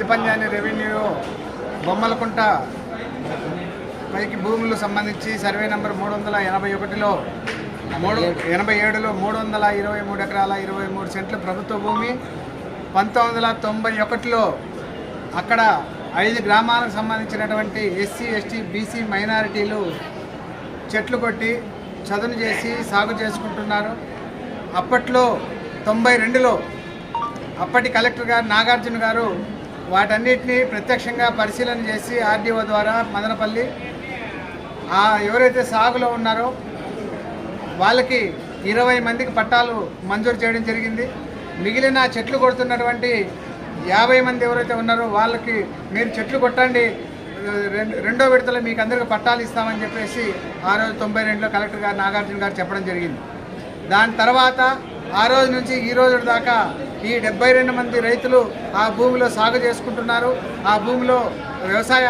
ఎద్దిపంజాని revenue Bommalakunta పైకి భూములు సంబంధించి సర్వే నెంబర్ 381లో 323 ఎకరాల 23 సెంట్ల ప్రభుత్వ భూమి 1991లో అక్కడ 5 గ్రామాలకు సంబంధించినటువంటి ఎస్సీ ఎస్టీ బీసీ మైనారిటీలు చెట్లు కొట్టి చదును చేసి సాగు చేసుకుంటున్నారు. అప్పట్లో 92లో అప్పటి కలెక్టర్ గారు నాగార్జున గారు వాటన్నిటినీ ప్రత్యక్షంగా పరిశీలన చేసి ఆర్డీఓ ద్వారా మదనపల్లి ఎవరైతే సాగులో ఉన్నారో వాళ్ళకి 20 మందికి పట్టాలు మంజూరు చేయడం జరిగింది. మిగిలిన చెట్లు కొడుతున్నటువంటి 50 మంది ఎవరైతే ఉన్నారో వాళ్ళకి మీరు చెట్లు కొట్టండి, రెండో విడతలో మీకు అందరికీ పట్టాలు ఇస్తామని చెప్పేసి ఆ రోజు 92లో కలెక్టర్ గారు నాగార్జున గారు చెప్పడం జరిగింది. దాని తర్వాత ఆ రోజు నుంచి ఈ రోజు దాకా ఈ 72 మంది రైతులు ఆ భూమిలో సాగు చేసుకుంటున్నారు. ఆ భూమిలో వ్యవసాయ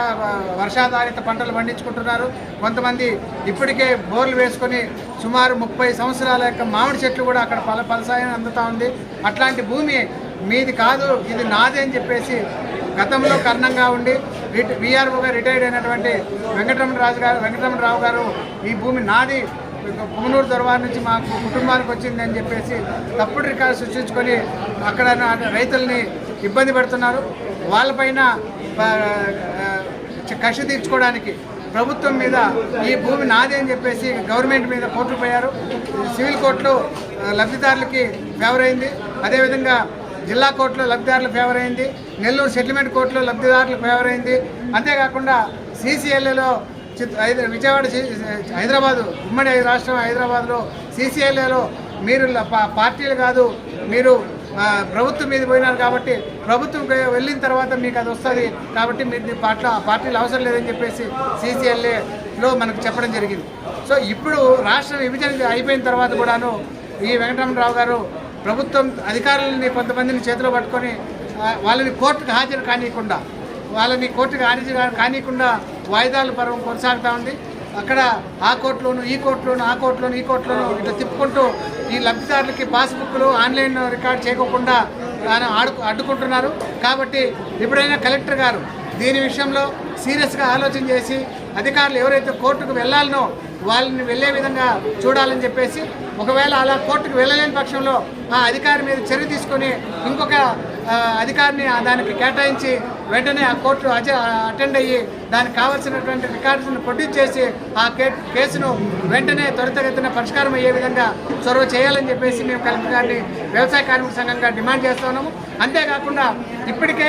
వర్షాధారిత పంటలు పండించుకుంటున్నారు. కొంతమంది ఇప్పటికే బోర్లు వేసుకొని సుమారు 30 సంవత్సరాల యొక్క మామిడి చెట్లు కూడా అక్కడ ఫలసాయం అందుతూ ఉంది. అట్లాంటి భూమి మీది కాదు, ఇది నాది అని చెప్పేసి గతంలో కర్ణంగా ఉండి వీఆర్ఓగా రిటైర్డ్ అయినటువంటి వెంకటరమణరావు గారు ఈ భూమి నాది, పుంగనూరు దొరవారి నుంచి మాకు కుటుంబానికి వచ్చింది అని చెప్పేసి తప్పుడు రికార్డు సృష్టించుకొని అక్కడ రైతుల్ని ఇబ్బంది పెడుతున్నారు. వాళ్ళపైన కక్ష తీర్చుకోవడానికి ప్రభుత్వం మీద ఈ భూమి నాది అని చెప్పేసి గవర్నమెంట్ మీద కోర్టుకు పోయారు. సివిల్ కోర్టులో లబ్ధిదారులకి ఫేవర్ అయింది, అదేవిధంగా జిల్లా కోర్టులో లబ్ధిదారులకు ఫేవర్ అయింది, నెల్లూరు సెటిల్మెంట్ కోర్టులో లబ్ధిదారులకు ఫేవర్ అయింది. అంతేకాకుండా సీసీఎల్ఏలో విజయవాడ హైదరాబాదు ఉమ్మడి రాష్ట్రం హైదరాబాద్లో సీసీఎల్ఏలో మీరు పార్టీలు కాదు, మీరు ప్రభుత్వం మీద పోయినారు కాబట్టి ప్రభుత్వం వెళ్ళిన తర్వాత మీకు అది వస్తుంది కాబట్టి మీరు పార్టీలు అవసరం లేదని చెప్పేసి సీసీఎల్ఏలో మనకు చెప్పడం జరిగింది. సో ఇప్పుడు రాష్ట్ర విభజన అయిపోయిన తర్వాత కూడాను ఈ వెంకటరమణరావు గారు ప్రభుత్వం అధికారులని కొంతమందిని చేతిలో పట్టుకొని వాళ్ళని కోర్టుకు హాజరు కానీయకుండా వాయిదాల పర్వం కొనసాగుతూ ఉంది. అక్కడ ఆ కోర్టులోను ఈ కోర్టులోను ఇట్లా తిప్పుకుంటూ ఈ లబ్ధిదారులకి పాస్బుక్లు ఆన్లైన్ రికార్డ్ చేయకుండా అడ్డుకుంటున్నారు. కాబట్టి ఎప్పుడైనా కలెక్టర్ గారు దీని విషయంలో సీరియస్గా ఆలోచన చేసి అధికారులు ఎవరైతే కోర్టుకు వెళ్ళాలనో వాళ్ళని వెళ్ళే విధంగా చూడాలని చెప్పేసి, ఒకవేళ అలా కోర్టుకు వెళ్ళలేని పక్షంలో ఆ అధికారి మీద చర్య తీసుకొని ఇంకొక అధికారిని దానికి కేటాయించి వెంటనే ఆ కోర్టు అటెండ్ అయ్యి దానికి కావాల్సినటువంటి రికార్డ్స్ను ప్రొడ్యూస్ చేసి ఆ కేసును వెంటనే త్వరితగతిన పరిష్కారం అయ్యే విధంగా చొరవ చేయాలని చెప్పేసి మేము కలెక్టర్ గారిని వ్యవసాయ కార్మిక సంఘంగా డిమాండ్ చేస్తున్నాము. అంతేకాకుండా ఇప్పటికే